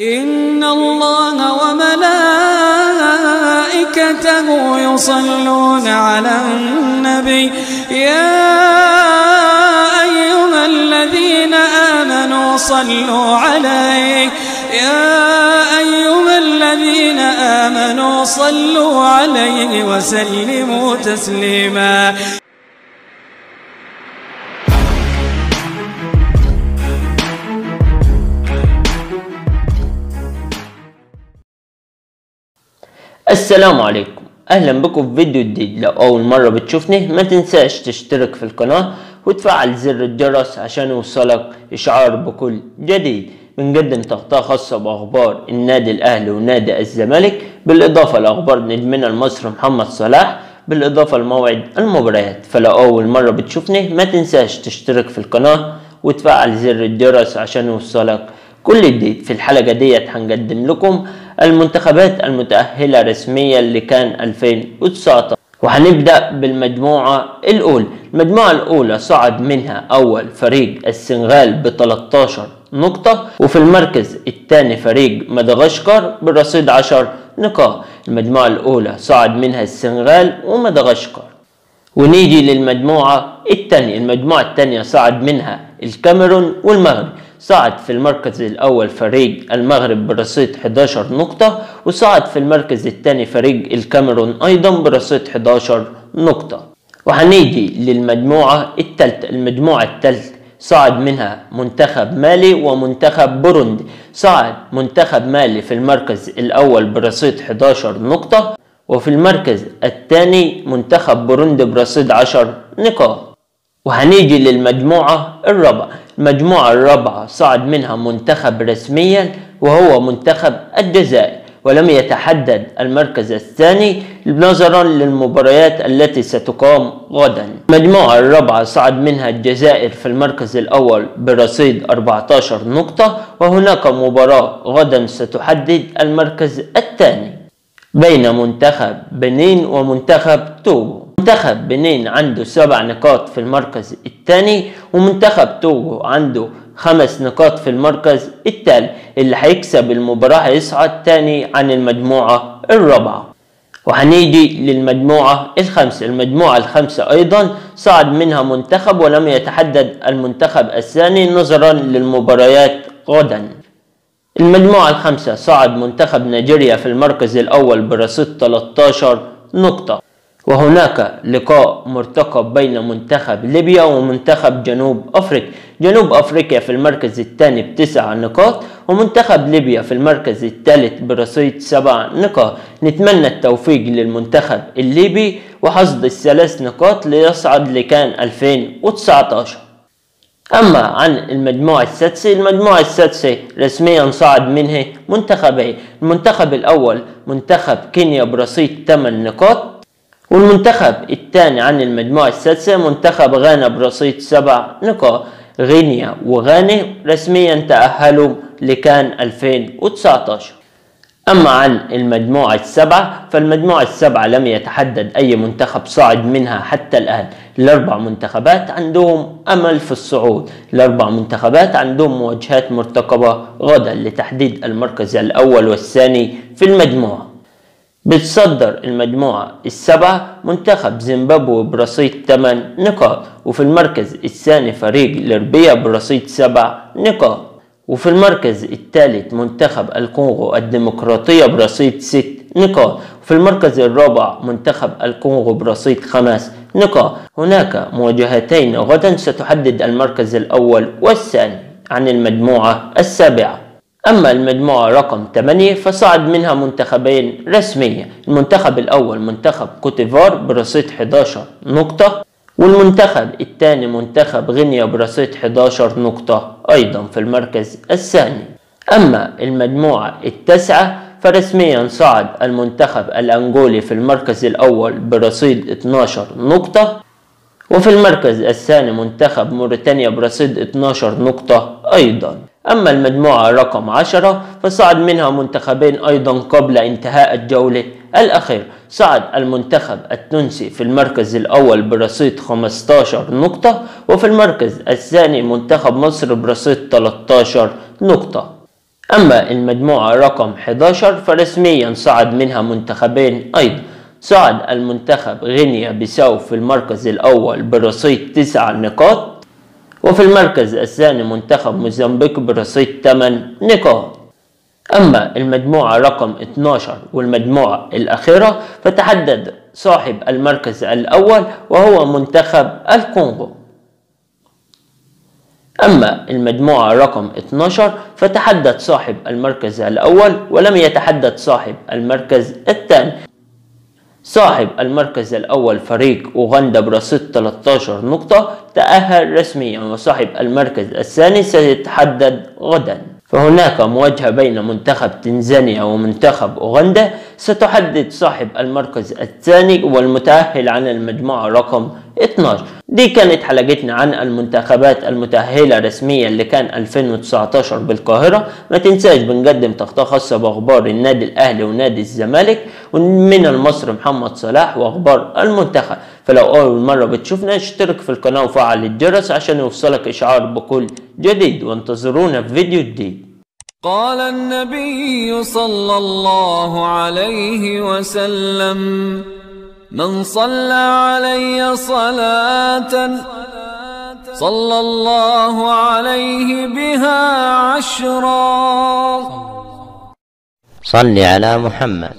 إن الله وملائكته يصلون على النبي يا أيها الذين آمنوا صلوا عليه وسلموا تسليما. السلام عليكم، اهلا بكم في فيديو جديد. لو اول مرة بتشوفني ما تنساش تشترك في القناة وتفعل زر الجرس عشان يوصلك اشعار بكل جديد. بنقدم تغطية خاصة باخبار النادي الاهلي ونادي الزمالك، بالاضافة لاخبار نجمنا المصري محمد صلاح، بالاضافة لموعد المباريات. فلو اول مرة بتشوفني ما تنساش تشترك في القناة وتفعل زر الجرس عشان يوصلك كل جديد. في الحلقة ديت هنقدم لكم المنتخبات المتأهلة رسميا لكان 2019، وهنبدأ بالمجموعة الأولى. المجموعة الأولى صعد منها أول فريق السنغال ب 13 نقطة، وفي المركز الثاني فريق مدغشقر برصيد 10 نقاط. المجموعة الأولى صعد منها السنغال ومدغشقر. ونيجي للمجموعة الثانية. المجموعة الثانية صعد منها الكاميرون والمغرب. صعد في المركز الأول فريق المغرب برصيد 11 نقطة، وصعد في المركز الثاني فريق الكاميرون أيضا برصيد 11 نقطة. وهنيجي للمجموعة الثالثة. المجموعة الثالثة صعد منها منتخب مالي ومنتخب بوروندي. صعد منتخب مالي في المركز الأول برصيد 11 نقطة، وفي المركز الثاني منتخب بوروندي برصيد 10 نقاط. وهنيجي للمجموعة الرابعة. المجموعة الرابعة صعد منها منتخب رسميا وهو منتخب الجزائر، ولم يتحدد المركز الثاني نظرا للمباريات التي ستقام غدا. المجموعة الرابعة صعد منها الجزائر في المركز الأول برصيد 14 نقطة، وهناك مباراة غدا ستحدد المركز الثاني بين منتخب بنين ومنتخب توغو. منتخب بنين عنده 7 نقاط في المركز الثاني، ومنتخب توغو عنده 5 نقاط في المركز الثالث. اللي هيكسب المباراة هيصعد تاني عن المجموعة الرابعة. وهنيجي للمجموعة الخامسة. المجموعة الخامسة أيضا صعد منها منتخب ولم يتحدد المنتخب الثاني نظرا للمباريات غدا. المجموعة الخامسة صعد منتخب نيجيريا في المركز الأول برصيد 13 نقطة، وهناك لقاء مرتقب بين منتخب ليبيا ومنتخب جنوب أفريقيا. جنوب أفريقيا في المركز الثاني ب9 نقاط، ومنتخب ليبيا في المركز الثالث برصيد 7 نقاط. نتمنى التوفيق للمنتخب الليبي وحصد ال3 نقاط ليصعد لكان 2019. أما عن المجموعة السادسة. المجموعة السادسة رسميا صعد منها منتخبين. المنتخب الأول منتخب كينيا برصيد 8 نقاط، والمنتخب الثاني عن المجموعة السادسة منتخب غانا برصيد 7 نقاط. غينيا وغانا رسميا تأهلوا لكان 2019. أما عن المجموعة السبعة فالمجموعة السبعة لم يتحدد أي منتخب صاعد منها حتى الآن. ال4 منتخبات عندهم أمل في الصعود. ال4 منتخبات عندهم مواجهات مرتقبة غدا لتحديد المركز الأول والثاني في المجموعة. بتصدر المجموعة السبعة منتخب زيمبابوي برصيد 8 نقاط، وفي المركز الثاني فريق ليبيا برصيد 7 نقاط، وفي المركز الثالث منتخب الكونغو الديمقراطية برصيد 6 نقاط، وفي المركز الرابع منتخب الكونغو برصيد 5 نقاط. هناك مواجهتين غدا ستحدد المركز الأول والثاني عن المجموعة السابعة. أما المجموعة رقم 8 فصعد منها منتخبين رسميا. المنتخب الأول منتخب كوتيفوار برصيد 11 نقطة، والمنتخب الثاني منتخب غينيا برصيد 11 نقطة أيضا في المركز الثاني. أما المجموعة التاسعة فرسميا صعد المنتخب الأنغولي في المركز الأول برصيد 12 نقطة، وفي المركز الثاني منتخب موريتانيا برصيد 12 نقطة أيضا. أما المجموعة رقم 10 فصعد منها منتخبين أيضا قبل انتهاء الجولة الأخيرة. صعد المنتخب التونسي في المركز الأول برصيد 15 نقطة، وفي المركز الثاني منتخب مصر برصيد 13 نقطة. أما المجموعة رقم 11 فرسميا صعد منها منتخبين أيضا. صعد المنتخب غينيا بيساو في المركز الأول برصيد 9 نقاط، وفي المركز الثاني منتخب موزمبيق برصيد 8 نقاط. أما المجموعة رقم 12 والمجموعة الأخيرة فتحدد صاحب المركز الأول وهو منتخب الكونغو. أما المجموعة رقم 12 فتحدد صاحب المركز الأول ولم يتحدد صاحب المركز الثاني. صاحب المركز الأول فريق أوغندا برصيد 13 نقطة تأهل رسميا، وصاحب المركز الثاني سيتحدد غدا. فهناك مواجهة بين منتخب تنزانيا ومنتخب أوغندا ستحدد صاحب المركز الثاني والمتأهل عن المجموعة رقم 12. دي كانت حلقتنا عن المنتخبات المتأهلة رسميا اللي كان 2019 بالقاهرة. ما تنساش بنقدم تغطية خاصة بأخبار النادي الأهلي ونادي الزمالك، ومن المصري محمد صلاح وأخبار المنتخب. فلو أول مرة بتشوفنا اشترك في القناة وفعل الجرس عشان يوصلك إشعار بكل جديد، وانتظرونا في فيديو جديد. قال النبي صلى الله عليه وسلم: من صلى علي صلاة صلى الله عليه بها 10. صل على محمد.